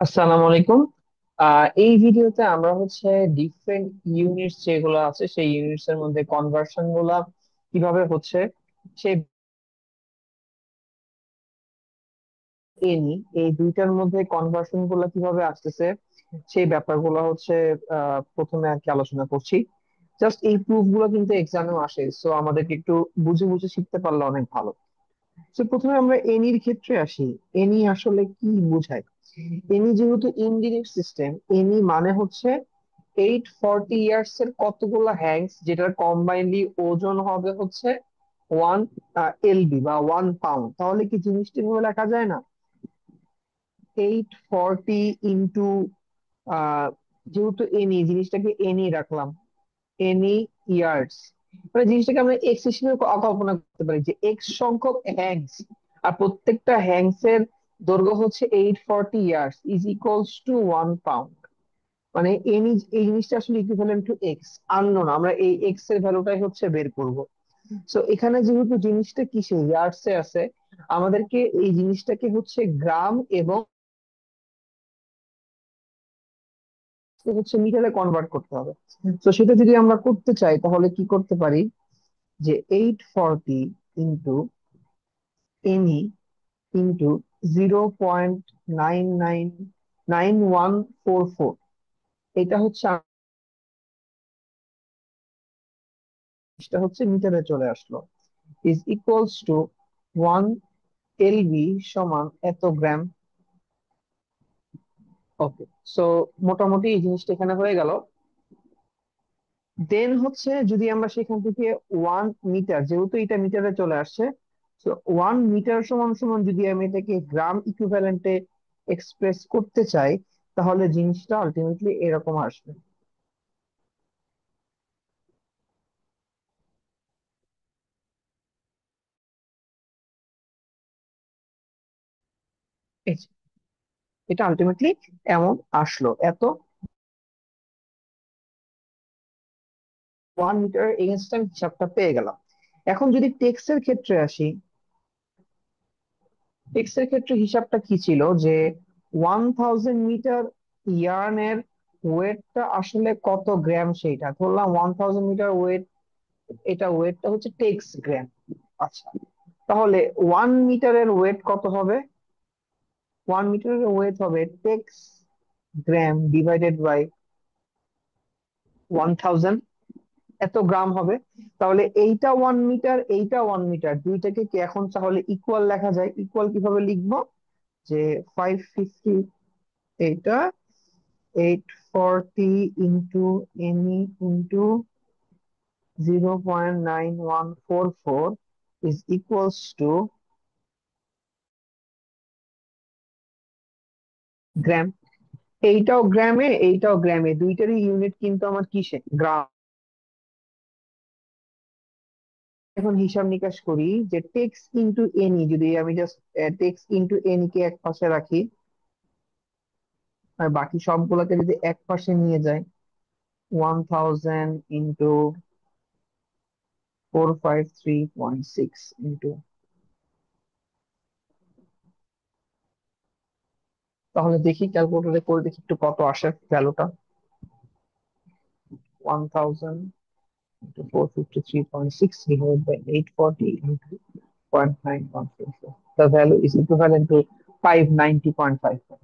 আসসালামু আলাইকুম। এই ভিডিওতে আমরা হচ্ছে ডিফারেন্ট ইউনিটস যেগুলো আছে সেই ইউনিটস এর মধ্যে কনভার্সন গুলা কিভাবে হচ্ছে সেই এনি এই দুইটার মধ্যে কনভার্সন গুলা কিভাবে আসতেছে সেই ব্যাপারগুলো হচ্ছে প্রথমে আর কি আলোচনা করছি। জাস্ট এই প্রুফ গুলো কিন্তু এক্সামেও আসে, সো আমাদেরকে একটু বুঝে বুঝে শিখতে পারলে অনেক ভালো। তো প্রথমে আমরা এনির ক্ষেত্রে আসি। এনি আসলে কি বোঝায়? এনি যেহেতু ইনডিরেক্ট সিস্টেম, এনি মানে হচ্ছে 840 ইয়ার্স এর কতগুলো হ্যাংস যেটার কম্বাইনলি ওজন হবে হচ্ছে 1 LB বা 1 পাউন্ড। তাহলে কি জিনিসটা এভাবে লেখা যায় না? 840 ইন্টু যেহেতু এনি, জিনিসটাকে এনি রাখলাম, এনি ইয়ার্স, মানে জিনিসটাকে আমরা এক্স হিসেবে কল্পনা করতে পারি যে এক্স সংখ্যক হ্যাংস, আর প্রত্যেকটা হ্যাংস এর দৈর্ঘ্য হচ্ছে 840 years is equals two 1 pound. মানে এনি, এই জিনিসটা আসলে ইকুইভ্যালেন্ট টু এক্স আননোন, আমরা এই এক্স এর ভ্যালুটাই হচ্ছে বের করব। সো এখানে যেহেতু জিনিসটা কিসে ইয়ার্স এ আছে, আমাদেরকে এই জিনিসটাকে হচ্ছে গ্রাম এবং হচ্ছে মিটারে কনভার্ট করতে হবে। তো সেটা যদি আমরা করতে চাই তাহলে কি করতে পারি, যে 840 ইন্টু এনি ইন্টু 0.999144, এটা হচ্ছে জিনিসটা হচ্ছে মিটারে চলে আসলো, ইজ ইকুয়ালস টু 1 LB সমান এত গ্রাম। ওকে, সো মোটামুটি এই জিনিসটা এখানে হয়ে গেল। দেন হচ্ছে যদি আমরা সেখান থেকে 1 মিটার, যেহেতু এটা মিটারে চলে আসছে, তো 1 মিটার সমান সমান যদি আমি এটাকে গ্রাম ইকুইভ্যালেন্টে এক্সপ্রেস করতে চাই, তাহলে জিনিসটা আলটিমেটলি এরকম আসবে। এই যে, এটা আলটিমেটলি এমন আসলো এত 1 মিটার এগেনস্ট আমি হিসাবটা পেয়ে গেলাম। এখন যদি টেক্সের ক্ষেত্রে আসি, টেক্সের ক্ষেত্রে হিসাবটা কি ছিল, যে 1000 মিটার ইয়ার্নের ওয়েটটা আসলে কত গ্রাম সেইটা ধরলাম। 1000 মিটার ওয়েট, এটা ওয়েটটা হচ্ছে টেক্স গ্রাম। আচ্ছা, তাহলে 1 মিটারের ওয়েট কত হবে? 1 মিটারের ওয়েট হবে টেক্স গ্রাম ডিভাইডেড বাই 1000, এত গ্রাম হবে। তাহলে এইটা 1 মিটার, এইটা 1 মিটার, দুইটাকে কি এখন তাহলে ইকুয়াল লেখা যায়? ইকুয়াল কিভাবে লিখবো, যে 550, এইটা 840 into N E into 0.9144 is equals to gram. এইটাও গ্রামে, এইটাও গ্রামে, দুইটারই ইউনিট কিন্তু আমার কিসে? গ্রাম। এখন হিসাব নিকাশ করি, যে টেক্স ইন্টু এনি, যদি আমি জাস্ট টেক্স ইন্টু এনি কে এক পাশে রাখি আর বাকি সবগুলোকে যদি এক পাশে নিয়ে যায়, 1000 ইন্টু 453.6 ইন্টু, তাহলে দেখি ক্যালকুলেটরে করে দেখি একটু কত আসে ভ্যালুটা। 1000 into 453.6 divided by 840 into 0.9144. The value is equivalent to 590.55.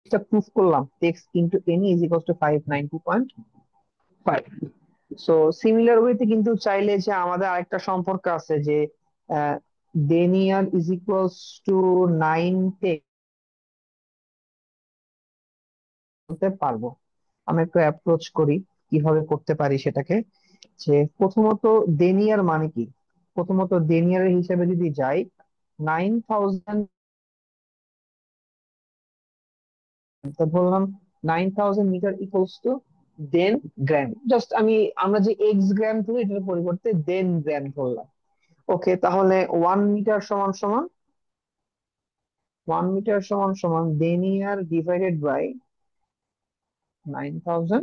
এটা প্রুফ করলাম, tex into N E is equal to 590.5। So similar ওয়েতে কিন্তু চাইলে যে আমাদের আরেকটা সম্পর্ক আছে, যে ডেনিয়ার ইজ ইকুয়ালস টু 9 করতে পারবো। আমি একটু অ্যাপ্রোচ করি কিভাবে করতে পারি সেটাকে। যে প্রথমত দেনিয়ার মানে কি, প্রথমত দেনিয়ারের হিসেবে যদি যাই, 9000, বললাম 9000 metre equals to then gram. Just আমরা যে এক্স গ্রাম ধরি এটার পরিবর্তে দেন গ্রাম ধরলাম। ওকে, তাহলে 1 মিটার সমান সমান, 1 মিটার সমান সমান দেনিয়ার ডিভাইডেড বাই 9000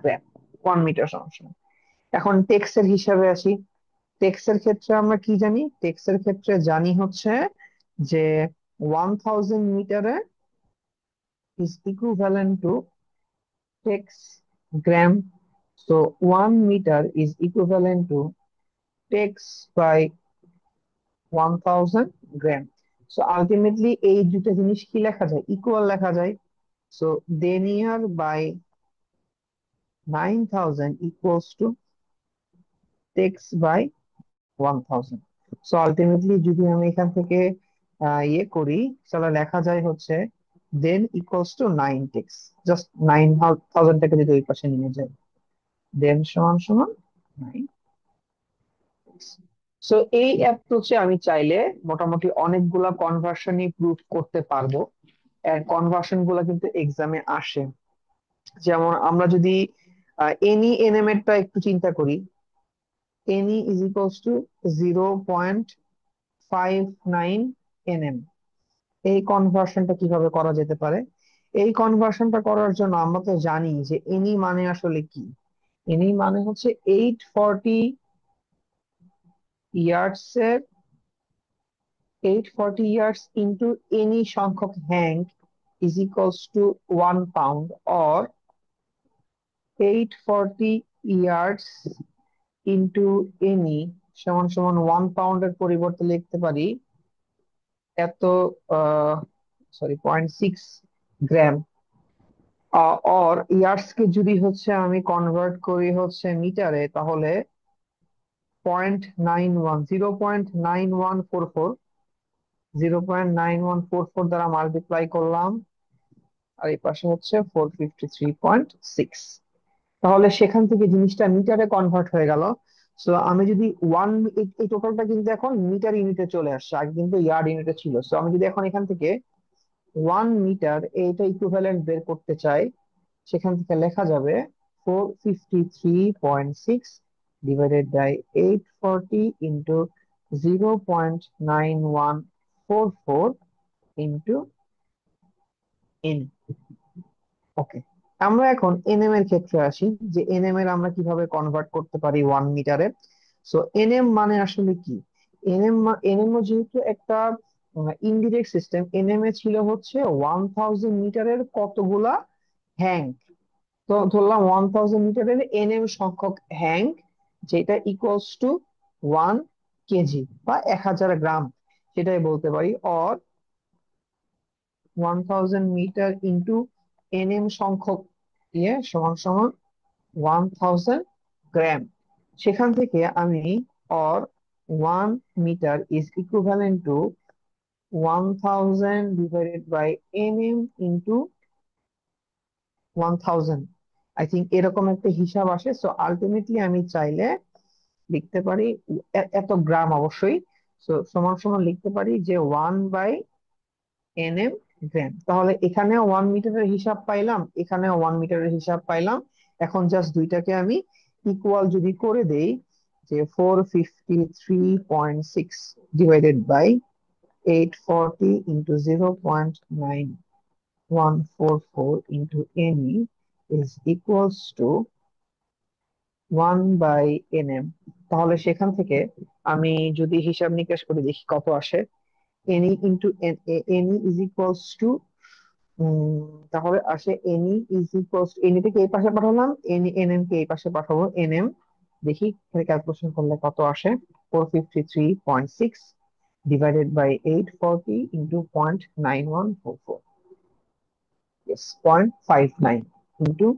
গ্রাম, 1 মিটার সমান সমান। এখন টেক্সের হিসাবে আসি, টেক্সের ক্ষেত্রে আমরা কি জানি? টেক্সের ক্ষেত্রে জানি হচ্ছে যে 1000 মিটারে is equivalent to tex gram. So 1 meter is equivalent to tex by 1000 gram. So ultimately এই দুটো জিনিস কি লেখা যায়? ইকুয়াল লেখা যায়। So denier by 9000 equals to tex by 1000। So ultimately যদি আমি এখান থেকে ইয়ে করি, তাহলে লেখা যায় হচ্ছে then equals to 9 tex. Just 9000টাকে যদি ওই পাশে নিয়ে যায়, দেন সমান সমান 9। সো এই অ্যাপ্রোচে আমি চাইলে মোটামুটি অনেকগুলা কনভার্সনই প্রুভ করতে পারবো। এন্ড কনভার্সন গুলা কিন্তু এক্সামে আসে। যেমন আমরা যদি এনি এনএম এরটা একটু চিন্তা করি, any is equals to 0.59 nm। এই কনভার্সনটা কিভাবে করা যেতে পারে? এই কনভার্সনটা করার জন্য আমরা তো জানি যে এনি মানে আসলে কি। এনি মানে হচ্ছে 840 ইয়ার্ডস এর 840 ইয়ার্স ইন্টু এনি সংখ্যক hang is equals two 1 pound, or 840 years into any সমান সমান 1 পাউন্ডের পরিবর্তে লিখতে পারি এত, সরি, 0.6 গ্রাম। অর ইয়ার্স কে যদি হচ্ছে আমি কনভার্ট করি হচ্ছে মিটারে, তাহলে 0.91 দ্বারা মাল্টিপ্লাই করলাম, আর এই পাশে হচ্ছে 453.6। তাহলে সেখান থেকে জিনিসটা মিটারে কনভার্ট হয়ে গেল। সো আমি যদি এই টোটালটা কিন্তু এখন মিটার ইউনিটে চলে আসছে, আগে কিন্তু ইয়ার্ড ইউনিটে ছিল। সো আমি যদি এখন এখান থেকে 1 মিটার এইটা ইকুইভ্যালেন্ট বের করতে চাই, সেখান থেকে লেখা যাবে 453.6 divided by 840 into 0.9144 into N. Okay, আমরা এখন এনএম এর ক্ষেত্রে আসি, যে এনএম এর আমরা কিভাবে কনভার্ট করতে পারি 1 মিটারে। সো এনএম মানে আসলে কি? এনএম যেহেতু একটা ইনডিরেক্ট সিস্টেম, এনএম এ ছিল হচ্ছে 1000 মিটারের কতগুলা হ্যাং। তো ধরলাম 1000 মিটারের এনএম সংখ্যক হ্যাং, যেটা ইকুয়ালস টু 1 কেজি বা 1000 গ্রাম, সেটাই বলতে পারি। অর 1000 মিটার ইন্টু এনএম সংখ্যক ইয়ে সমান সমান 1000 গ্রাম। সেখান থেকে আমি, or 1 metre is equivalent to 1000 divided by NM into 1000, I think এরকম একটা হিসাব আসে। সো আলটিমেটলি আমি চাইলে লিখতে পারি এত গ্রাম অবশ্যই। সো সমান সমান লিখতে পারি যে 1/nm গ্রাম। তাহলে এখানেও 1 মিটারের হিসাব পাইলাম, এখানেও 1 মিটারের হিসাব পাইলাম। এখন জাস্ট দুইটাকে আমি ইকুয়াল যদি করে দেই, যে 453.6 divided by 840 into 0.9144 into Ne is equals to 1/nm। তাহলে সেখান থেকে আমি যদি হিসাব নিকাশ করে দেখি কত আসে, any into N E is equals two, তাহলে আসে এনি ইজ ইকুয়ালস, এনি থেকে এই পাশে পাঠালাম, এনি এনএম কে এই পাশে পাঠাবো, এনএম। দেখি ক্যালকুলেশন করলে কত আসে। 453.6 divided by 840 into 0.9144, yes 0.59 into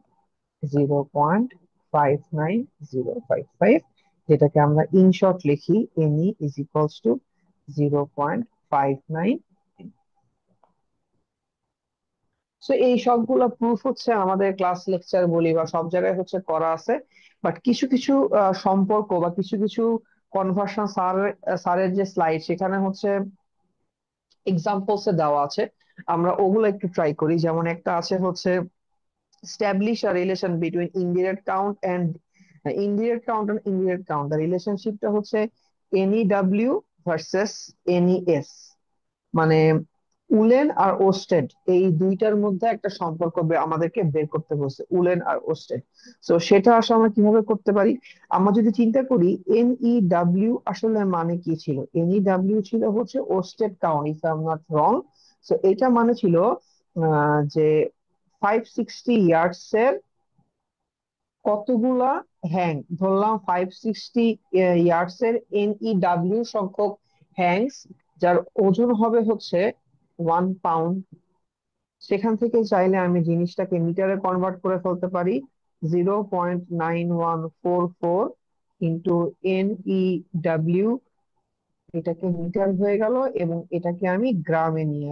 0.59055, যেটাকে আমরা ইন শর্ট লিখি N E is equals to 0.59। So এই সবগুলো প্রুফ হচ্ছে আমাদের ক্লাস লেকচার বলি বা সব জায়গায় হচ্ছে করা আছে। বাট কিছু কিছু সম্পর্ক বা কিছু কিছু কনভার্সন স্যারের যে স্লাইড, সেখানে হচ্ছে এক্সাম্পলস এ দেওয়া আছে। আমরা ওগুলো একটু ট্রাই করি। যেমন একটা আছে হচ্ছে establish a relation between indirect count and indirect count. The রিলেশনশিপটা হচ্ছে NEW ভার্সেস NES। মানে উলেন আর ওস্টেড এই দুইটার মধ্যে একটা সম্পর্ক আমাদেরকে বের করতে বলছে, উলেন আর ওস্টেড। তো সেটা আসলে আমরা কিভাবে করতে পারি? আমরা যদি চিন্তা করি NEW আসলে মানে কি ছিল, NEW ছিল হচ্ছে worsted count, if I am not wrong. তো এটা মানে ছিল যে 560 ইয়ার্ডস এর কতগুলা হ্যাং, ধরলাম 560 ইয়ার্ডস এর NEW সংখ্যক হ্যাংস, যার ওজন হবে হচ্ছে 1 পাউন্ড। সেখান থেকে চাইলে আমি জিনিসটাকে মিটারে কনভার্ট করে ফেলতে পারি, 0.9144 ইন্টু NEW, এটাকে মিটার হয়ে গেল, এবং এটাকে আমি গ্রামে নিয়ে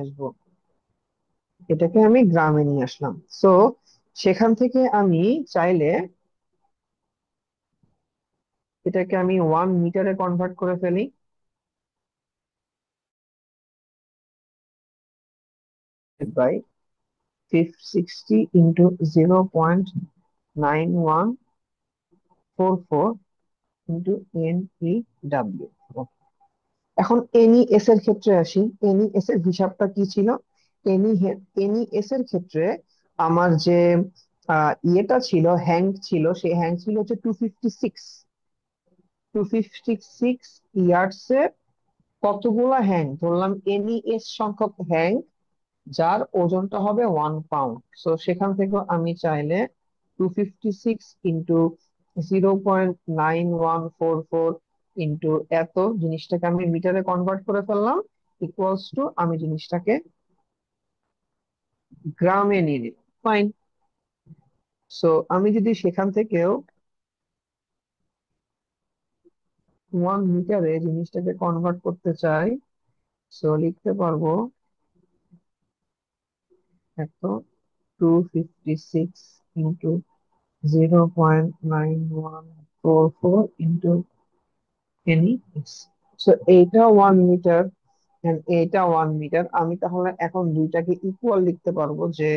আসলাম। সো সেখান থেকে আমি চাইলে এটাকে আমি 1 মিটারে কনভার্ট করে ফেলি, বাই 560 ইন্টু 0.9144 ইন্টু NEW। এখন NES এর ক্ষেত্রে আসি, NES এর হিসাবটা কি ছিল? NES এর ক্ষেত্রে আমার যে ইয়েটা ছিল, হ্যাঙ্ক ছিল, সেই হ্যাঙ্ক ছিল হচ্ছে 256 ইয়ার্ডস এর কতগুলা হ্যাং, ধরলাম NES সংখ্যক হ্যাং, যার ওজনটা হবে 1 পাউন্ড। তো সেখান থেকে আমি চাইলে 256 ইন্টু 0.9144 ইন্টু এত, জিনিসটাকে আমি মিটারে কনভার্ট করে ফেললাম, ইকুয়ালস টু আমি জিনিসটাকে গ্রামে নিয়ে নিই। ফাইন। সো আমি যদি সেখান থেকেও 1 মিটারে জিনিসটাকে কনভার্ট করতে চাই, সো লিখতে পারবো এত 256 ইন্টু 0.9144 ইন্টু NES। সো এইটা 1 মিটার, এইটা 1 মিটার। আমি তাহলে এখন দুইটাকে ইকুয়াল লিখতে পারবো, যে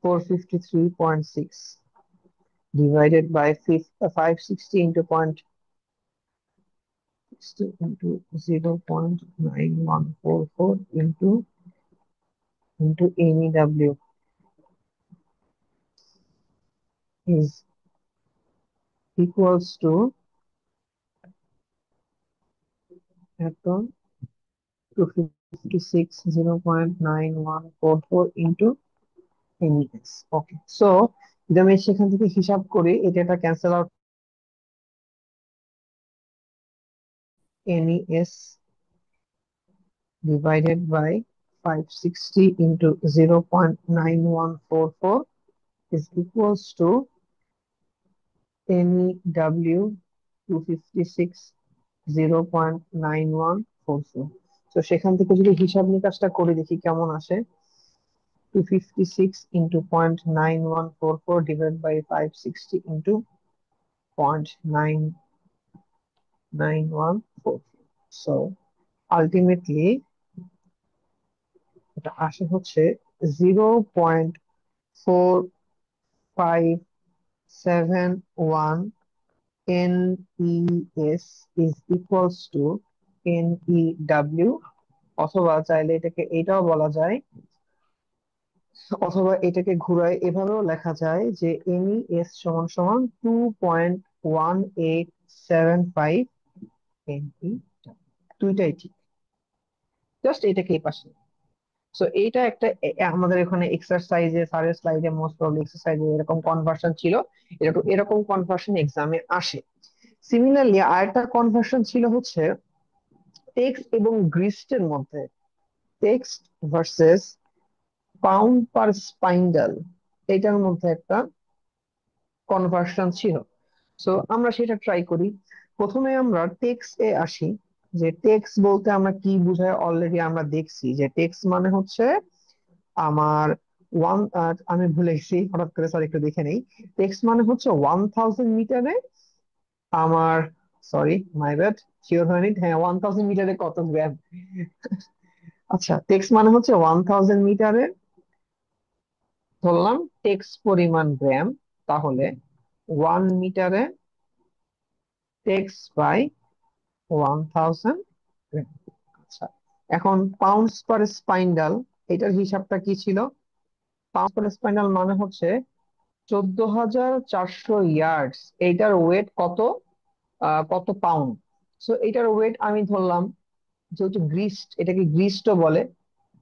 453.6 divided by 560 into 0.9144 into NEW is equals to এত 256 0.9144 ইন্টু NES। ওকে, সো যদি আমি সেখান থেকে হিসাব করি, এটা cancel out, NES divided by 560 into 0.9144 is equals to NEW 256 0.9144। তো সেখান থেকে যদি হিসাব নিকাশটা করে দেখি কেমন আসে, 256 into 0.9144 divided by 560 into 0.99144। So ultimately এটা আসে হচ্ছে 0.4571 NES is equals to NEW, অথবা চাইলে এটাকে এটাও বলা যায়, অথবা এটাকে ঘুরায় এভাবেও লেখা যায় যে NES সমান সমান 2.1875 NE। দুইটাই ঠিক, জাস্ট এটাকে এই পাশে। সো এইটা একটা আমাদের এখানে এক্সারসাইজে, স্যারের স্লাইডে মোস্ট প্রবলি এক্সারসাইজে এরকম কনভার্সন ছিল, এরকম এরকম কনভার্সন এক্সামে আসে। সিমিলারলি আরেকটা কনভার্সন ছিল হচ্ছে টেক্সট এবং গ্রিস্টের মধ্যে, টেক্সট ভার্সেস পাউন্ড পার স্পাইন্ডাল, এটার মধ্যে একটা কনভার্সন ছিল। সো আমরা সেটা ট্রাই করি। প্রথমে আমরা টেক্সট এ আসি, যে টেক্সট বলতে আমরা কি বুঝাই অলরেডি আমরা দেখছি, যে টেক্সট মানে হচ্ছে আমার ওয়ান, আমি ভুলে গেছি হঠাৎ করে, সরি একটু দেখে নেই। টেক্সট মানে হচ্ছে 1000 মিটারে আমার, সরি মাই ব্যাড, শিওর হয়নি, হ্যাঁ 1000 মিটারে কত গ্রাম। আচ্ছা, টেক্সট মানে হচ্ছে 1000 মিটারে, ধরলাম টেক্সট পরিমাণ গ্রাম, তাহলে 1 মিটারে টেক্সট বাই 1000 গ্রাম। আচ্ছা, এখন পাউন্ডস পার স্পাইন্ডাল, এটার হিসাবটা কি ছিল? পাউন্ড পার স্পাইন্ডাল মানে হচ্ছে 14,400 ইয়ার্ডস, এইটার ওয়েট কত, কত পাউন্ড। সো এটার ওয়েট আমি ধরলাম, যেহেতু গ্রিসড, এটাকে গ্রিসড বলে,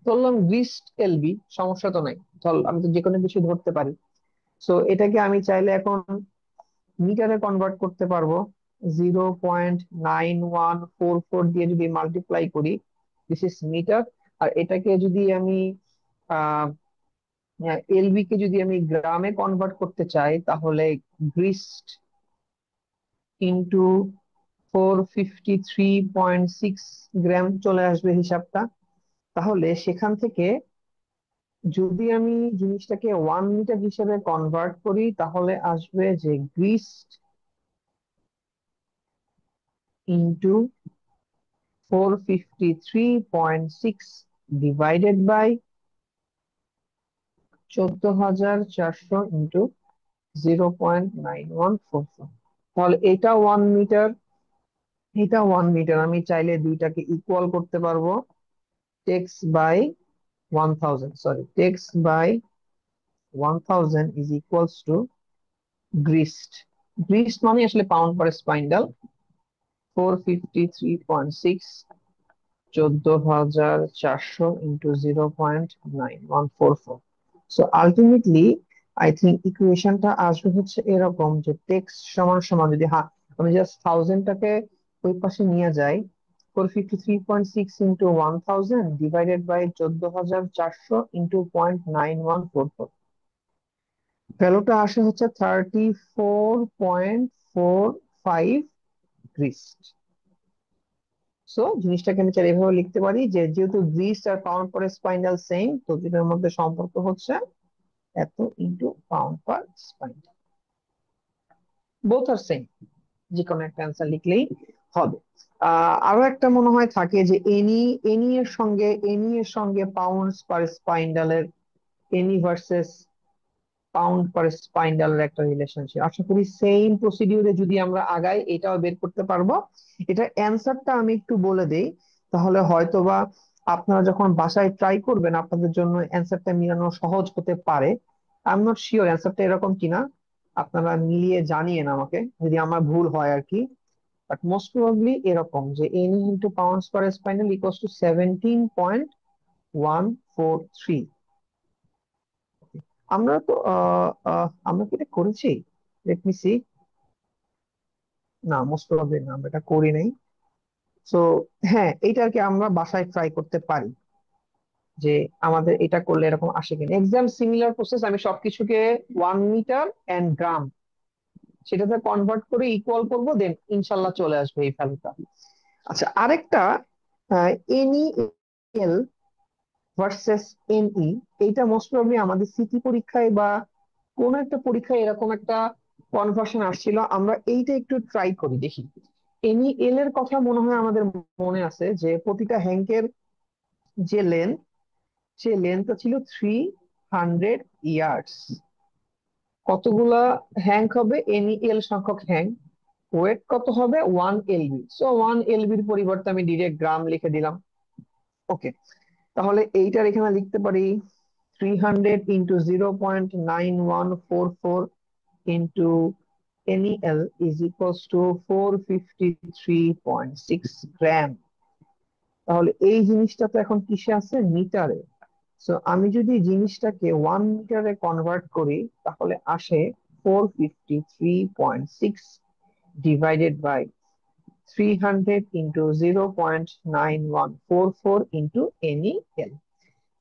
ধরলাম গ্রিসড এলবি, সমস্যা তো নাই। ধর আমি তো যে কোনো কিছু ধরতে পারি। সো এটাকে আমি চাইলে এখন মিটারে কনভার্ট করতে পারবো। 0.9144 দিয়ে যদি মাল্টিপ্লাই করি, দিস ইজ মিটার। আর এটাকে যদি আমি আহ এলবি কে যদি আমি গ্রামে কনভার্ট করতে চাই, তাহলে গ্রিসড ইন্টু 453.6 গ্রাম চলে আসবে হিসাবটা। তাহলে সেখান থেকে যদি আমি জিনিসটাকে 1 মিটার হিসেবে কনভার্ট করি, তাহলে আসবে যে গ্রিসড ইন্টু 453.6 ডিভাইডেড বাই 14,400 ইন্টু 0.9144। তাহলে এটা 1 মিটার, এটা 1 মিটার। আমি চাইলে দুইটাকে ইকুয়াল করতে পারবো। Tex by 1000, sorry, tex by 1000 is equals to grist. Grist মানে আসলে pound per spyndle. 453.6, 14,400 into 0.9144। So ultimately I think ইকুয়েশনটা আসবে হচ্ছে এরকম, যে টেক্স সমান সমান, যদি হ্যাঁ আমি জাস্ট থাউজেন্ডটাকে ওই পাশে নিয়ে যাই, 453.6 ইন্টু 1000 ডিভাইডেড বাই 14,400 ইন্টু 0.9144, ভ্যালুটা আসে হচ্ছে 34.45 গ্রিসড। সো জিনিসটাকে আমি চাইলে এভাবে লিখতে পারি, যে যেহেতু গ্রিস আর পাউন্ড পার স্পাইনাল সেম, তো দুটোর মধ্যে সম্পর্ক হচ্ছে এত into pound per spyndle, both আর সেম, যে কোনো একটা অ্যান্সার লিখলেই হবে। আরো একটা মনে হয় থাকে যে এনি এর সঙ্গে পাউন্ডস পার স্পাইন্ডালের, এনি ভার্সেস পাউন্ড পার স্পাইন্ডালের একটা রিলেশনশিপ। আশা করি সেম প্রসিডিউরে যদি আমরা আগাই, এটাও বের করতে পারবো। এটা অ্যান্সারটা আমি একটু বলে দেই, তাহলে হয়তোবা আপনারা যখন বাসায় ট্রাই করবেন, আপনাদের জন্য অ্যান্সারটা মিলানো সহজ হতে পারে। আই এম নট শিওর অ্যান্সারটা এরকম কিনা, আপনারা মিলিয়ে জানিয়েন আমাকে যদি আমার ভুল হয় আর কি। বাট মোস্ট প্রবাবলি এরকম, যে N E into pounds per spinal equals to 17.143। আমরা তো আমরা কি এটা করেছি? Let me see. না, মোস্ট প্রবাবলি না, আমরা এটা করি নাই। সো হ্যাঁ, এইটা আর কি আমরা বাসায় ট্রাই করতে পারি, যে আমাদের এটা করলে এরকম আসে কিনা। এক্সাম সিমিলার প্রসেস, আমি সবকিছুকে 1 মিটার এন্ড গ্রাম সেটাতে কনভার্ট করে ইকুয়াল করব, দেন ইনশাল্লাহ চলে আসবে এই ভ্যালুটা। আচ্ছা, আরেকটা, এনই এল ভার্সেস এনই, এইটা মোস্ট প্রবাবলি আমাদের সিটি পরীক্ষায় বা কোন একটা পরীক্ষায় এরকম একটা কনভার্সন আসছিল। আমরা এইটা একটু ট্রাই করি দেখি। এনি এল এর কথা মনে হয় আমাদের মনে আছে, যে প্রতিটা হ্যাঙ্কের যে লেন্থ, সে লেন্থটা ছিল 300 ইয়ার্ডস। কতগুলা হ্যাঙ্ক হবে? এনি এল সংখ্যক হ্যাঙ্ক। ওয়েট কত হবে? 1 এলবি। সো 1 এলবির পরিবর্তে আমি ডিরেক্ট গ্রাম লিখে দিলাম। ওকে, তাহলে এইটার এখানে লিখতে পারি 300 into 0.9144 into NEL is equals to 453.6 গ্রাম। তাহলে এই জিনিসটা তো এখন কিসে আছে? মিটারে। সো আমি যদি জিনিসটাকে 1 মিটারে কনভার্ট করি, তাহলে আসে 453.6 divided by 300 into 0.9144 into NEL।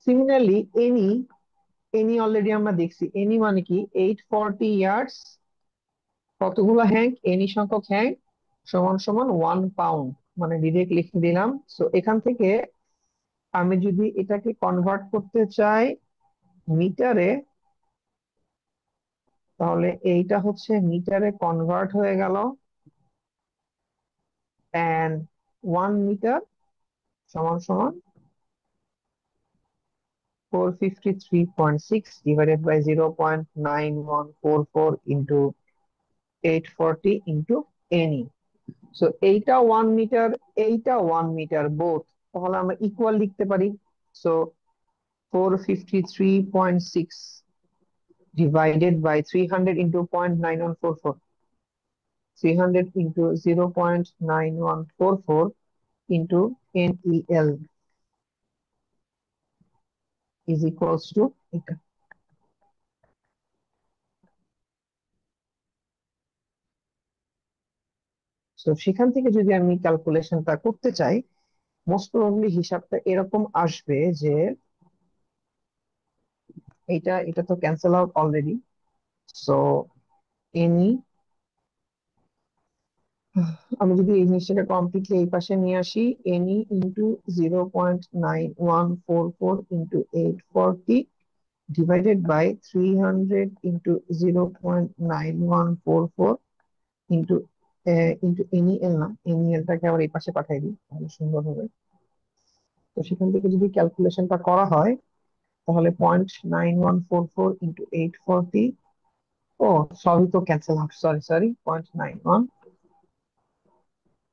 Similarly N E, N E already আমরা দেখছি, এনি মানে কি 840 ইয়ার্ডস। কতগুলো হ্যাঙ্ক? এনি সংখ্যক হ্যাঙ্ক সমান সমান 1 পাউন্ড, মানে ডিরেক্ট লিখে দিলাম। সো এখান থেকে আমি যদি এটাকে কনভার্ট করতে চাই মিটারে, তাহলে এইটা হচ্ছে মিটারে কনভার্ট হয়ে গেল। এন্ড 1 মিটার সমান সমান 453.6 divided by 0.9144 into 840 into N E. So এইটা 1 মিটার, এইটা 1 মিটার বোথ। তাহলে আমরা ইকুয়াল লিখতে পারি। So 453.6 divided by 300 into 0.9144, 300 into 0.9144 into NEL is equals to এটা। তো সেখান থেকে যদি আমি ক্যালকুলেশনটা করতে চাই, মোস্ট প্রবাবলি হিসাবটা এরকম আসবে যে এটা তো cancel out already. So Ne, আমি যদি এই জিনিসটাকে কমপ্লিটলি এই পাশে নিয়ে আসি, Ne into 0.9144 into 840 divided by 300 into 0.9144 into into NeL, না এনইএলটাকে আবার এই পাশে পাঠিয়ে দিই তাহলে সুন্দর হবে। তো সেখান থেকে যদি ক্যালকুলেশনটা করা হয় তাহলে 0.9144 ইন্টু 840, ও সবই তো cancel out, sorry sorry, 0.91,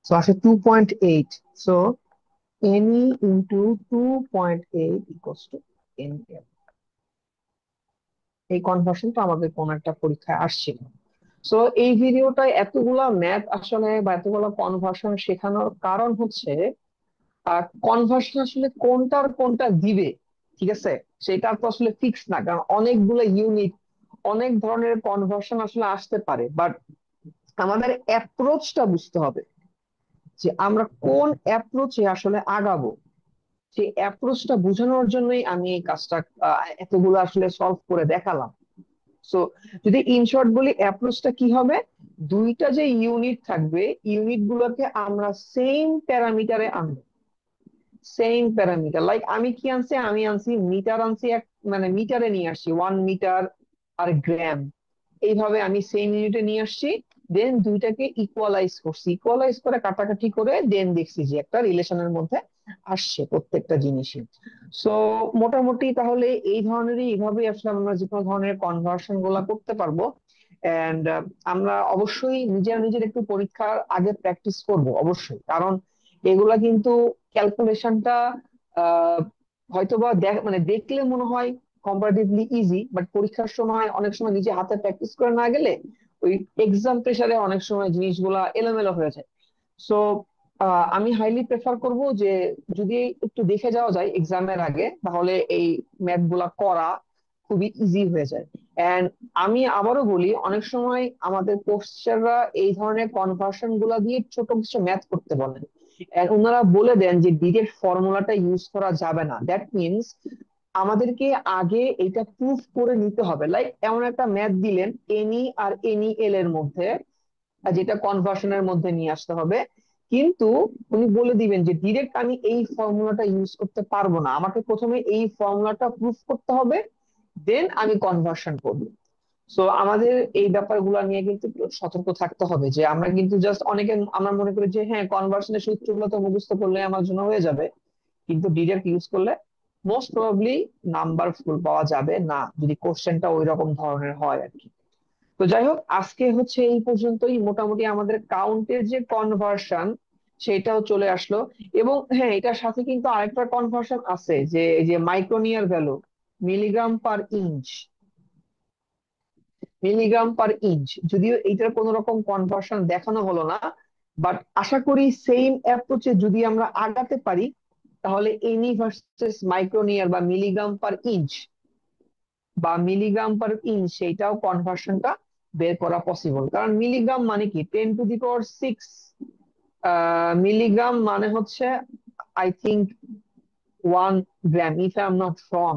so আসে 2.8। So NE into 2.8 equals to NL। এই কনভার্সনটা আমাদের কোন একটা পরীক্ষায় আসছিল। সো এই ভিডিওটায় এতগুলা ম্যাথ আসলে বা এতগুলা কনভার্সন শেখানোর কারণ হচ্ছে কনভার্সন আসলে কোনটার কোনটা দিবে, ঠিক আছে, সেটা তো আসলে ফিক্স না, কারণ অনেকগুলো ইউনিট, অনেক ধরনের কনভার্সন আসলে আসতে পারে, বাট আমাদের অ্যাপ্রোচটা বুঝতে হবে যে আমরা কোন অ্যাপ্রোচে আসলে আগাবো। সেই অ্যাপ্রোচটা বোঝানোর জন্যই আমি এই কাজটা এতগুলো আসলে সলভ করে দেখালাম। সো যদি ইন শর্ট বলি, অ্যাপ্রোচটা কি হবে, দুইটা যে ইউনিট থাকবে, ইউনিট গুলোকে আমরা সেম প্যারামিটারে আনবো। সেম প্যারামিটার, লাইক আমি কি আনছি, আমি আনছি মিটার, আনছি এক, মানে মিটারে নিয়ে আসছি 1 মিটার আর গ্রাম, এইভাবে আমি সেম ইউনিটে নিয়ে আসছি। দেন দুইটাকে ইকুয়ালাইজ করছি, ইকুয়ালাইজ করে কাটাকাটি করে দেন দেখছি যে একটা রিলেশনের মধ্যে আসছে প্রত্যেকটা জিনিসই। সো মোটামুটি তাহলে এই ধরনেরই, এইভাবে আসলে আমরা যে কোনো ধরনের কনভার্সন গুলা করতে পারবো। এন্ড আমরা অবশ্যই নিজের নিজের একটু পরীক্ষার আগে প্র্যাকটিস করব অবশ্যই, কারণ এগুলা কিন্তু ক্যালকুলেশনটা আহ হয়তোবা মানে দেখলে মনে হয় কম্পারেটিভলি ইজি, বাট পরীক্ষার সময় অনেক সময় নিজে হাতে প্র্যাকটিস করে না গেলে ওই এক্সাম প্রেসারে অনেক সময় জিনিসগুলা এলোমেলো হয়ে যায়। সো আমি হাইলি প্রেফার করব যে যদি একটু দেখে যাওয়া যায় এক্সামের আগে, তাহলে এই ম্যাথ গুলা করা খুবই ইজি হয়ে যায়। এন্ড আমি আবারও বলি, অনেক সময় আমাদের কোর্সেররা এই ধরনের কনভার্সন গুলা দিয়ে ছোট কিছু ম্যাথ করতে বলেন, and ওনারা বলে দেন যে ডিরেক্ট ফর্মুলাটা ইউজ করা যাবে না। দ্যাট মিনস আমাদেরকে আগে এটা প্রুফ করে নিতে হবে, লাইক এমন একটা ম্যাথ দিলেন এনি আর এনইএল এর মধ্যে, যেটা কনভার্সনের মধ্যে নিয়ে আসতে হবে, কিন্তু উনি বলে দিবেন যে ডিরেক্ট আমি এই ফর্মুলাটা ইউজ করতে পারবো না, আমাকে প্রথমে এই ফর্মুলাটা প্রুফ করতে হবে, দেন আমি কনভার্সন করবো। সো আমাদের এই ব্যাপারগুলো নিয়ে কিন্তু একটু সতর্ক থাকতে হবে, যে আমরা কিন্তু জাস্ট অনেকে আমরা মনে করি যে হ্যাঁ কনভার্সনের সূত্রগুলো তো মুখস্থ করলে আমার জন্য হয়ে যাবে, কিন্তু ডিরেক্ট ইউজ করলে মোস্ট প্রবাবলি নাম্বার ফুল পাওয়া যাবে না, যদি কোশ্চেনটা ওই রকম ধরনের হয় আর কি। তো যাই হোক, আজকে হচ্ছে এই পর্যন্তই, মোটামুটি আমাদের কাউন্টের যে কনভার্সন সেটাও চলে আসলো। এবং হ্যাঁ, এটার সাথে কিন্তু আরেকটা কনভার্সন আছে, যে এই যে micronaire value, milligram per inch, milligram per inch, যদিও এইটার কোন রকম কনভার্সন দেখানো হলো না, বাট আশা করি সেম অ্যাপ্রোচে যদি আমরা আগাতে পারি, তাহলে এনি ভার্সেস মাইক্রোনিয়ার বা মিলিগ্রাম পার ইঞ্চ, সেইটাও কনভার্সনটা বের করা পসিবল। কারণ মিলিগ্রাম মানে কি, 10⁶, মিলিগ্রাম মানে হচ্ছে I think 1 gram, if I am not wrong.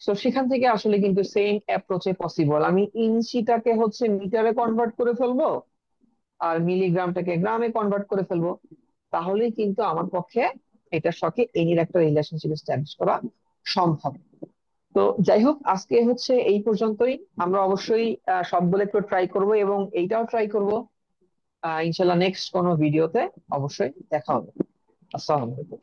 তো সেখান থেকে আসলে কিন্তু সেম অ্যাপ্রোচে পসিবল, আমি ইঞ্চিটাকে হচ্ছে মিটারে কনভার্ট করে ফেলবো আর মিলিগ্রামটাকে গ্রামে কনভার্ট করে ফেলবো, তাহলেই কিন্তু আমার পক্ষে এটার সাথে এর একটা রিলেশনশিপ এস্টাবলিশ করা সম্ভব। তো যাই হোক, আজকে হচ্ছে এই পর্যন্তই। আমরা অবশ্যই সবগুলো একটু ট্রাই করব এবং এইটাও ট্রাই করব। ইনশাল্লাহ নেক্সট কোনো ভিডিওতে অবশ্যই দেখা হবে। আসসালামু আলাইকুম।